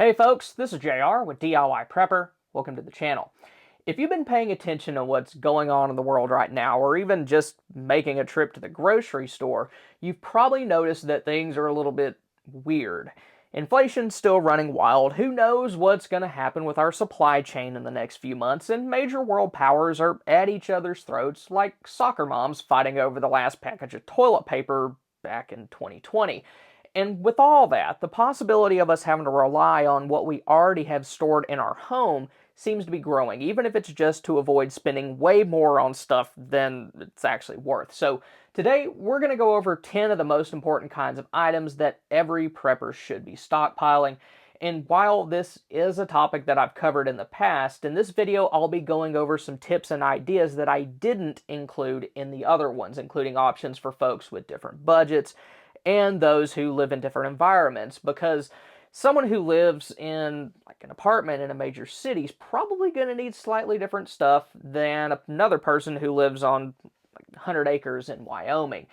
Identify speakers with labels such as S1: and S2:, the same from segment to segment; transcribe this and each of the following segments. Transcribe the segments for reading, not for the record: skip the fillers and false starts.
S1: Hey folks, this is JR with DIY Prepper. Welcome to the channel. If you've been paying attention to what's going on in the world right now, or even just making a trip to the grocery store, you've probably noticed that things are a little bit weird. Inflation's still running wild. Who knows what's going to happen with our supply chain in the next few months, and major world powers are at each other's throats like soccer moms fighting over the last package of toilet paper back in 2020. And with all that, the possibility of us having to rely on what we already have stored in our home seems to be growing, even if it's just to avoid spending way more on stuff than it's actually worth. So today, we're going to go over 10 of the most important kinds of items that every prepper should be stockpiling. And while this is a topic that I've covered in the past, in this video I'll be going over some tips and ideas that I didn't include in the other ones, including options for folks with different budgets and those who live in different environments, because someone who lives in like an apartment in a major city is probably going to need slightly different stuff than another person who lives on like 100 acres in Wyoming.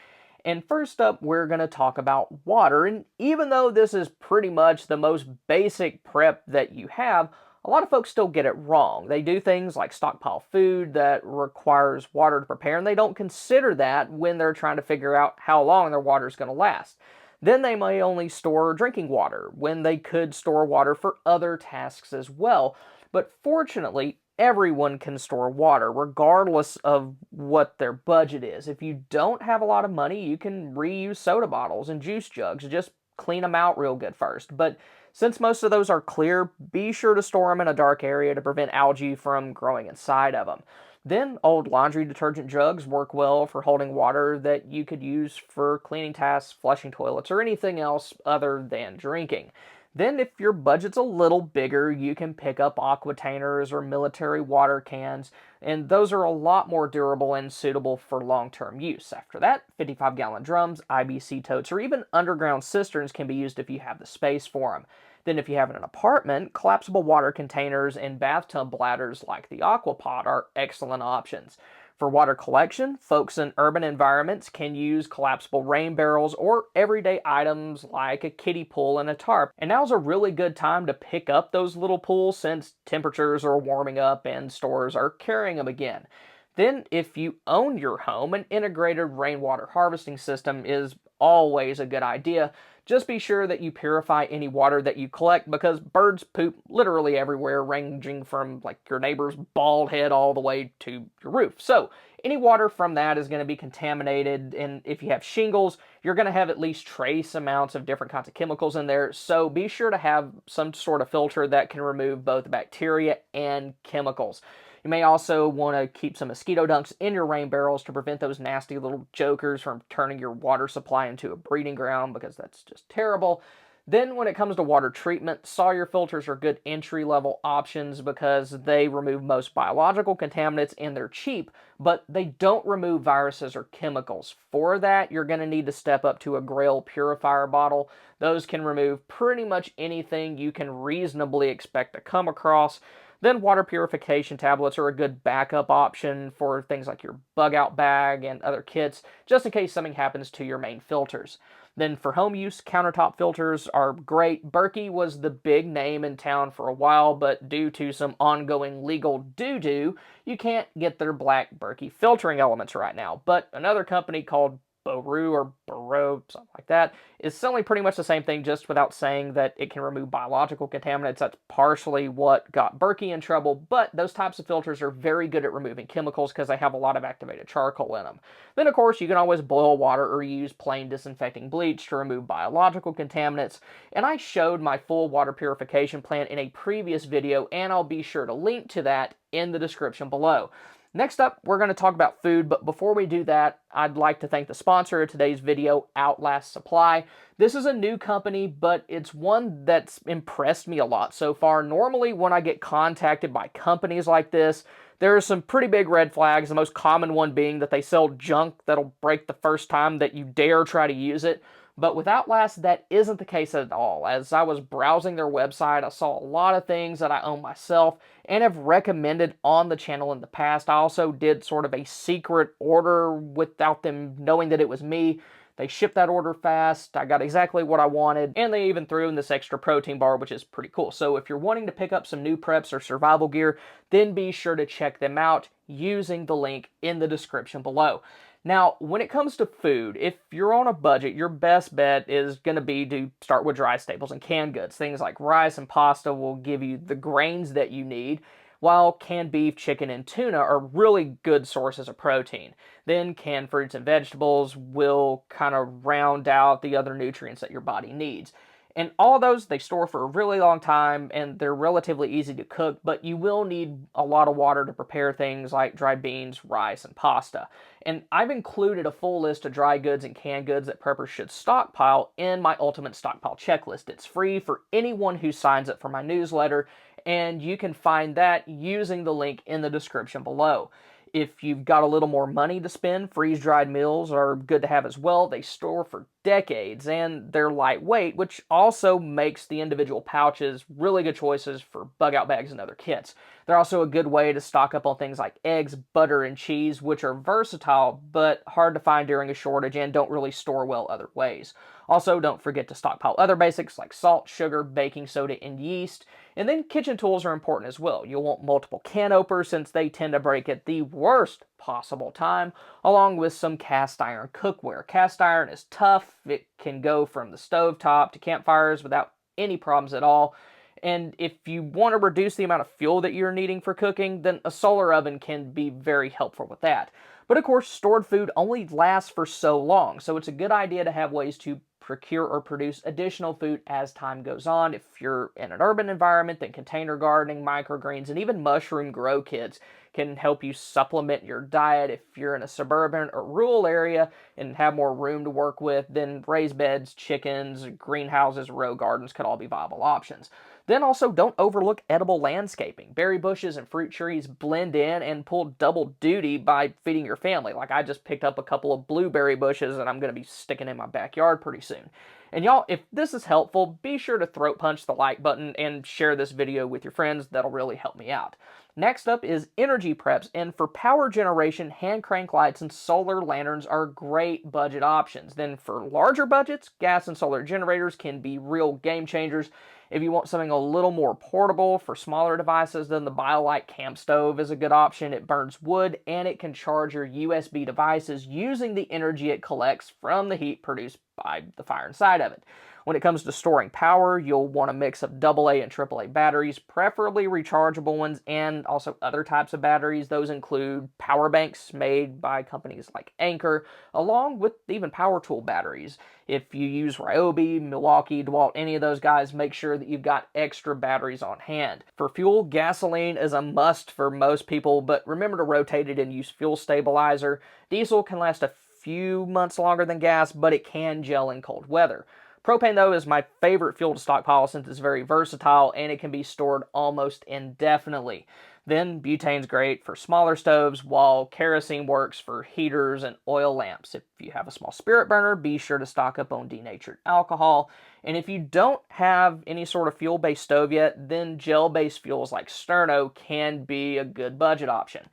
S1: And first up, we're going to talk about water. And even though this is pretty much the most basic prep that you have, a lot of folks still get it wrong. They do things like stockpile food that requires water to prepare, and they don't consider that when they're trying to figure out how long their water is going to last. Then they may only store drinking water when they could store water for other tasks as well. But fortunately, everyone can store water regardless of what their budget is. If you don't have a lot of money, you can reuse soda bottles and juice jugs. Just clean them out real good first. But since most of those are clear, be sure to store them in a dark area to prevent algae from growing inside of them. Then old laundry detergent jugs work well for holding water that you could use for cleaning tasks, flushing toilets, or anything else other than drinking. Then if your budget's a little bigger, you can pick up aquatainers or military water cans, and those are a lot more durable and suitable for long-term use. After that, 55-gallon drums, IBC totes, or even underground cisterns can be used if you have the space for them. Then if you have an apartment, collapsible water containers and bathtub bladders like the Aquapod are excellent options. For water collection, folks in urban environments can use collapsible rain barrels or everyday items like a kiddie pool and a tarp. And now's a really good time to pick up those little pools since temperatures are warming up and stores are carrying them again. Then, if you own your home, an integrated rainwater harvesting system is always a good idea. Just be sure that you purify any water that you collect because birds poop literally everywhere, ranging from like your neighbor's bald head all the way to your roof. So any water from that is going to be contaminated, and if you have shingles, you're going to have at least trace amounts of different kinds of chemicals in there. So be sure to have some sort of filter that can remove both bacteria and chemicals. You may also want to keep some mosquito dunks in your rain barrels to prevent those nasty little jokers from turning your water supply into a breeding ground, because that's just terrible. Then when it comes to water treatment, Sawyer filters are good entry-level options because they remove most biological contaminants and they're cheap, but they don't remove viruses or chemicals. For that, you're going to need to step up to a Grail purifier bottle. Those can remove pretty much anything you can reasonably expect to come across. Then water purification tablets are a good backup option for things like your Bugout bag and other kits, just in case something happens to your main filters. Then for home use, countertop filters are great. Berkey was the big name in town for a while, but due to some ongoing legal doo-doo, you can't get their black Berkey filtering elements right now. But another company called Boru or Boro, something like that, is selling pretty much the same thing, just without saying that it can remove biological contaminants. That's partially what got Berkey in trouble, but those types of filters are very good at removing chemicals because they have a lot of activated charcoal in them. Then, of course, you can always boil water or use plain disinfecting bleach to remove biological contaminants, and I showed my full water purification plan in a previous video, and I'll be sure to link to that in the description below. Next up, we're going to talk about food, but before we do that, I'd like to thank the sponsor of today's video, Outlast Supply. This is a new company, but it's one that's impressed me a lot so far. Normally, when I get contacted by companies like this, there are some pretty big red flags, the most common one being that they sell junk that'll break the first time that you dare try to use it. But with Outlast, that isn't the case at all. As I was browsing their website, I saw a lot of things that I own myself and have recommended on the channel in the past. I also did sort of a secret order without them knowing that it was me. They shipped that order fast. I got exactly what I wanted, and they even threw in this extra protein bar, which is pretty cool. So if you're wanting to pick up some new preps or survival gear, then be sure to check them out using the link in the description below. Now, when it comes to food, if you're on a budget, your best bet is going to be to start with dry staples and canned goods. Things like rice and pasta will give you the grains that you need, while canned beef, chicken, and tuna are really good sources of protein. Then canned fruits and vegetables will kind of round out the other nutrients that your body needs. And all those, they store for a really long time, and they're relatively easy to cook, but you will need a lot of water to prepare things like dried beans, rice, and pasta. And I've included a full list of dry goods and canned goods that preppers should stockpile in my ultimate stockpile checklist. It's free for anyone who signs up for my newsletter, and you can find that using the link in the description below. If you've got a little more money to spend, freeze-dried meals are good to have as well. They store for decades, and they're lightweight, which also makes the individual pouches really good choices for bug-out bags and other kits. They're also a good way to stock up on things like eggs, butter, and cheese, which are versatile, but hard to find during a shortage and don't really store well other ways. Also, don't forget to stockpile other basics like salt, sugar, baking soda, and yeast. And then kitchen tools are important as well. You'll want multiple can openers since they tend to break at the worst possible time, along with some cast iron cookware. Cast iron is tough. It can go from the stovetop to campfires without any problems at all. And if you want to reduce the amount of fuel that you're needing for cooking, then a solar oven can be very helpful with that. But of course, stored food only lasts for so long, so it's a good idea to have ways to procure or produce additional food as time goes on. If you're in an urban environment, then container gardening, microgreens, and even mushroom grow kits can help you supplement your diet. If you're in a suburban or rural area and have more room to work with, then raised beds, chickens, greenhouses, row gardens could all be viable options. Then also, don't overlook edible landscaping. Berry bushes and fruit trees blend in and pull double duty by feeding your family. Like I just picked up a couple of blueberry bushes and I'm going to be sticking in my backyard pretty soon. And y'all, if this is helpful, be sure to throat punch the like button and share this video with your friends. That'll really help me out. Next up is energy preps, and for power generation, hand crank lights and solar lanterns are great budget options. Then for larger budgets, gas and solar generators can be real game changers. If you want something a little more portable for smaller devices, then the BioLite camp stove is a good option. It burns wood and it can charge your USB devices using the energy it collects from the heat produced by the fire inside of it. When it comes to storing power, you'll want a mix of AA and AAA batteries, preferably rechargeable ones, and also other types of batteries. Those include power banks made by companies like Anker, along with even power tool batteries. If you use Ryobi, Milwaukee, DeWalt, any of those guys, make sure that you've got extra batteries on hand. For fuel, gasoline is a must for most people, but remember to rotate it and use fuel stabilizer. Diesel can last a few months longer than gas, but it can gel in cold weather. Propane, though, is my favorite fuel to stockpile since it's very versatile and it can be stored almost indefinitely. Then butane's great for smaller stoves, while kerosene works for heaters and oil lamps. If you have a small spirit burner, be sure to stock up on denatured alcohol. And if you don't have any sort of fuel-based stove yet, then gel-based fuels like Sterno can be a good budget option.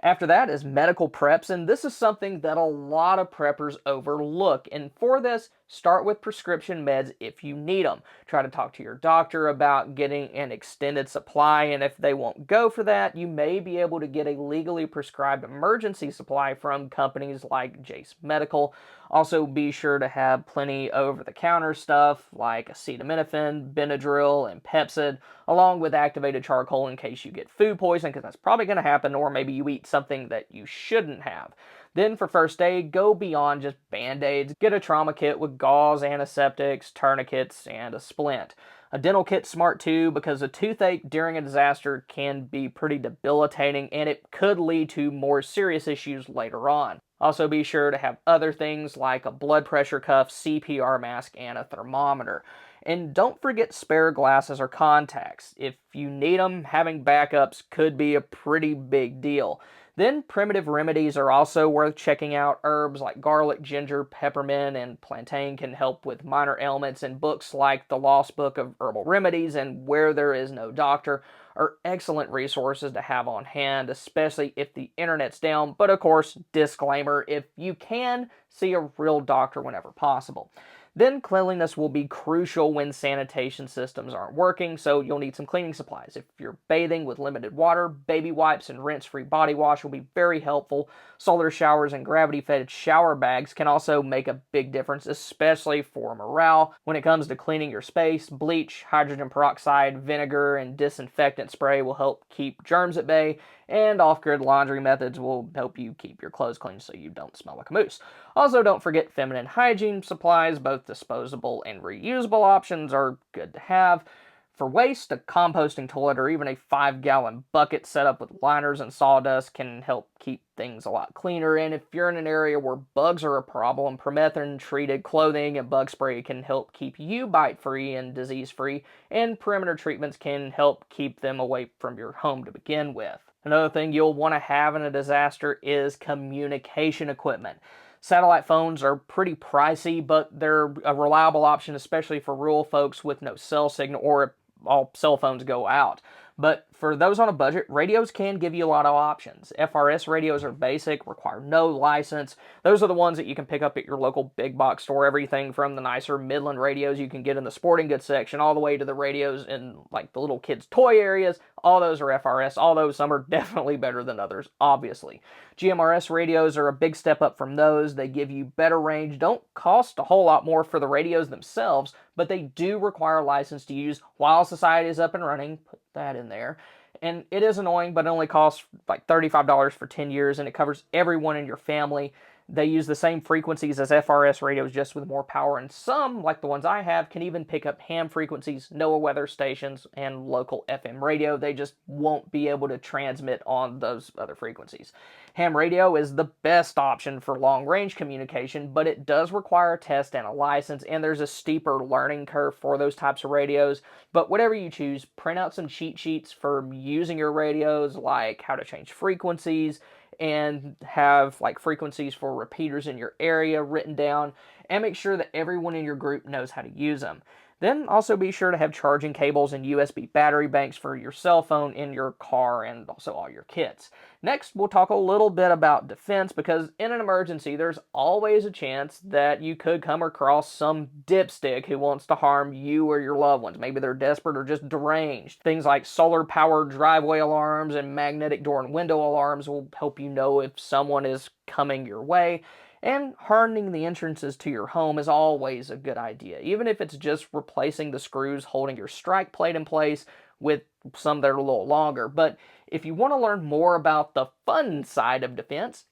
S1: After that is medical preps, and this is something that a lot of preppers overlook. And for this, start with prescription meds if you need them. Try to talk to your doctor about getting an extended supply, and if they won't go for that, you may be able to get a legally prescribed emergency supply from companies like Jace Medical. Also, be sure to have plenty over-the-counter stuff like acetaminophen, Benadryl, and Pepcid, along with activated charcoal in case you get food poisoning, because that's probably going to happen, or maybe you eat something that you shouldn't have. Then for first aid, go beyond just band-aids. Get a trauma kit with gauze, antiseptics, tourniquets, and a splint. A dental kit's smart too, because a toothache during a disaster can be pretty debilitating and it could lead to more serious issues later on. Also be sure to have other things like a blood pressure cuff, CPR mask, and a thermometer. And don't forget spare glasses or contacts. If you need them, having backups could be a pretty big deal. Then primitive remedies are also worth checking out. Herbs like garlic, ginger, peppermint, and plantain can help with minor ailments, and books like The Lost Book of Herbal Remedies and Where There Is No Doctor are excellent resources to have on hand, especially if the internet's down. But of course, disclaimer, if you can, see a real doctor whenever possible. Then cleanliness will be crucial when sanitation systems aren't working, so you'll need some cleaning supplies. If you're bathing with limited water, baby wipes and rinse-free body wash will be very helpful. Solar showers and gravity-fed shower bags can also make a big difference, especially for morale. When it comes to cleaning your space, bleach, hydrogen peroxide, vinegar, and disinfectant spray will help keep germs at bay, and off-grid laundry methods will help you keep your clothes clean so you don't smell like a moose. Also, don't forget feminine hygiene supplies. Both disposable and reusable options are good to have. For waste, a composting toilet or even a 5-gallon bucket set up with liners and sawdust can help keep things a lot cleaner. And if you're in an area where bugs are a problem, permethrin-treated clothing and bug spray can help keep you bite-free and disease-free, and perimeter treatments can help keep them away from your home to begin with. Another thing you'll want to have in a disaster is communication equipment. Satellite phones are pretty pricey, but they're a reliable option, especially for rural folks with no cell signal or if all cell phones go out. But for those on a budget, radios can give you a lot of options. FRS radios are basic, require no license. Those are the ones that you can pick up at your local big box store. Everything from the nicer Midland radios you can get in the sporting goods section all the way to the radios in like the little kids' toy areas. All those are FRS, although some are definitely better than others, obviously. GMRS radios are a big step up from those. They give you better range, don't cost a whole lot more for the radios themselves, but they do require a license to use while society is up and running. Put that in there. And it is annoying, but it only costs like $35 for 10 years, and it covers everyone in your family. They use the same frequencies as FRS radios, just with more power, and some, like the ones I have, can even pick up ham frequencies, NOAA weather stations, and local FM radio. They just won't be able to transmit on those other frequencies. Ham radio is the best option for long-range communication, but it does require a test and a license, and there's a steeper learning curve for those types of radios. But whatever you choose, print out some cheat sheets for using your radios, like how to change frequencies, and have like frequencies for repeaters in your area written down, and make sure that everyone in your group knows how to use them. Then also be sure to have charging cables and USB battery banks for your cell phone in your car and also all your kits. Next, we'll talk a little bit about defense, because in an emergency, there's always a chance that you could come across some dipstick who wants to harm you or your loved ones. Maybe they're desperate or just deranged. Things like solar-powered driveway alarms and magnetic door and window alarms will help you know if someone is coming your way. And hardening the entrances to your home is always a good idea, even if it's just replacing the screws holding your strike plate in place with some that are a little longer. But if you want to learn more about the fun side of defense,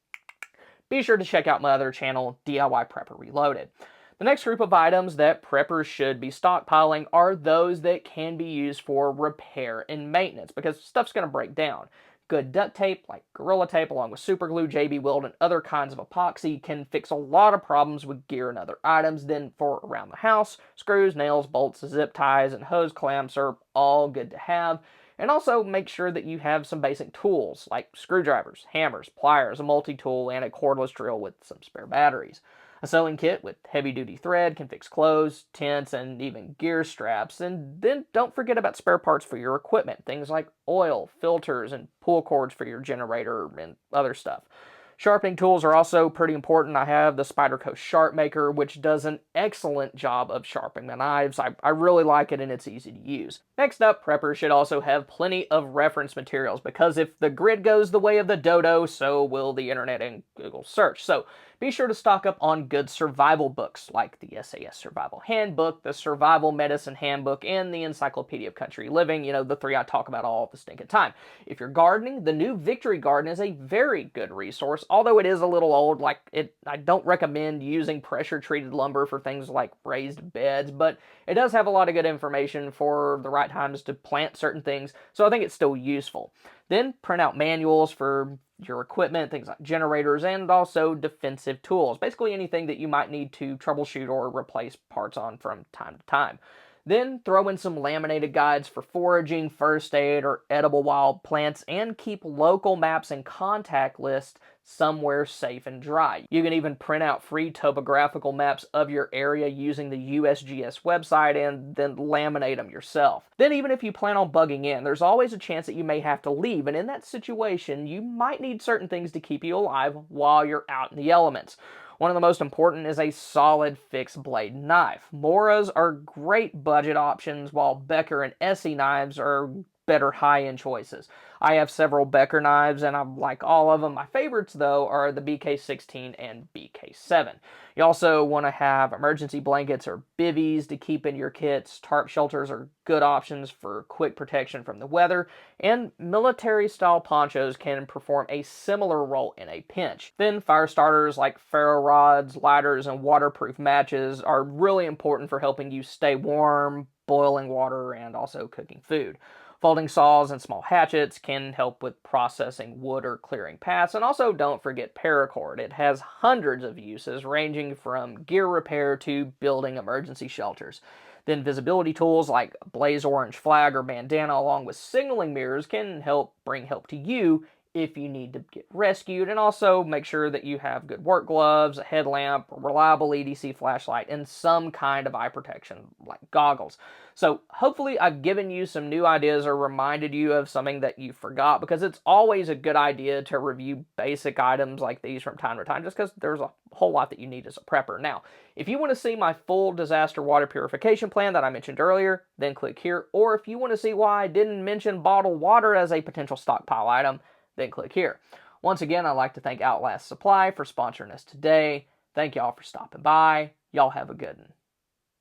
S1: be sure to check out my other channel, DIY Prepper Reloaded. The next group of items that preppers should be stockpiling are those that can be used for repair and maintenance, because stuff's going to break down. Good duct tape, like Gorilla Tape, along with super glue, JB Weld, and other kinds of epoxy can fix a lot of problems with gear and other items. Then for around the house, screws, nails, bolts, zip ties, and hose clamps are all good to have. And also make sure that you have some basic tools like screwdrivers, hammers, pliers, a multi-tool, and a cordless drill with some spare batteries. A sewing kit with heavy-duty thread can fix clothes, tents, and even gear straps. And then don't forget about spare parts for your equipment, things like oil, filters, and pull cords for your generator and other stuff. Sharpening tools are also pretty important. I have the Spyderco Sharp Maker, which does an excellent job of sharpening the knives. I really like it, and it's easy to use. Next up, preppers should also have plenty of reference materials, because if the grid goes the way of the dodo, so will the internet and Google search. So be sure to stock up on good survival books like the SAS Survival Handbook, the Survival Medicine Handbook, and the Encyclopedia of Country Living. You know, the three I talk about all the stinking time. If you're gardening, the new Victory Garden is a very good resource, although it is a little old. I don't recommend using pressure-treated lumber for things like raised beds, but it does have a lot of good information for the right times to plant certain things, so I think it's still useful. Then print out manuals for your equipment, things like generators, and also defensive tools. Basically anything that you might need to troubleshoot or replace parts on from time to time. Then throw in some laminated guides for foraging, first aid, or edible wild plants, and keep local maps and contact lists somewhere safe and dry. You can even print out free topographical maps of your area using the USGS website and then laminate them yourself. Then even if you plan on bugging in, there's always a chance that you may have to leave, and in that situation, you might need certain things to keep you alive while you're out in the elements. One of the most important is a solid fixed blade knife. Moras are great budget options, while Becker and Essie knives are better high-end choices. I have several Becker knives and I like all of them. My favorites though are the BK16 and BK7. You also want to have emergency blankets or bivvies to keep in your kits. Tarp shelters are good options for quick protection from the weather, and military style ponchos can perform a similar role in a pinch. Then fire starters like ferro rods, ladders, and waterproof matches are really important for helping you stay warm, boiling water, and also cooking food. Folding saws and small hatchets can help with processing wood or clearing paths. And also don't forget paracord. It has hundreds of uses ranging from gear repair to building emergency shelters. Then visibility tools like blaze orange flag or bandana along with signaling mirrors can help bring help to you if you need to get rescued, and also make sure that you have good work gloves, a headlamp, a reliable EDC flashlight, and some kind of eye protection like goggles. So hopefully I've given you some new ideas or reminded you of something that you forgot, because it's always a good idea to review basic items like these from time to time just because there's a whole lot that you need as a prepper. Now, if you want to see my full disaster water purification plan that I mentioned earlier, then click here. Or if you want to see why I didn't mention bottled water as a potential stockpile item, then click here. Once again, I'd like to thank Outlast Supply for sponsoring us today. Thank y'all for stopping by. Y'all have a good one.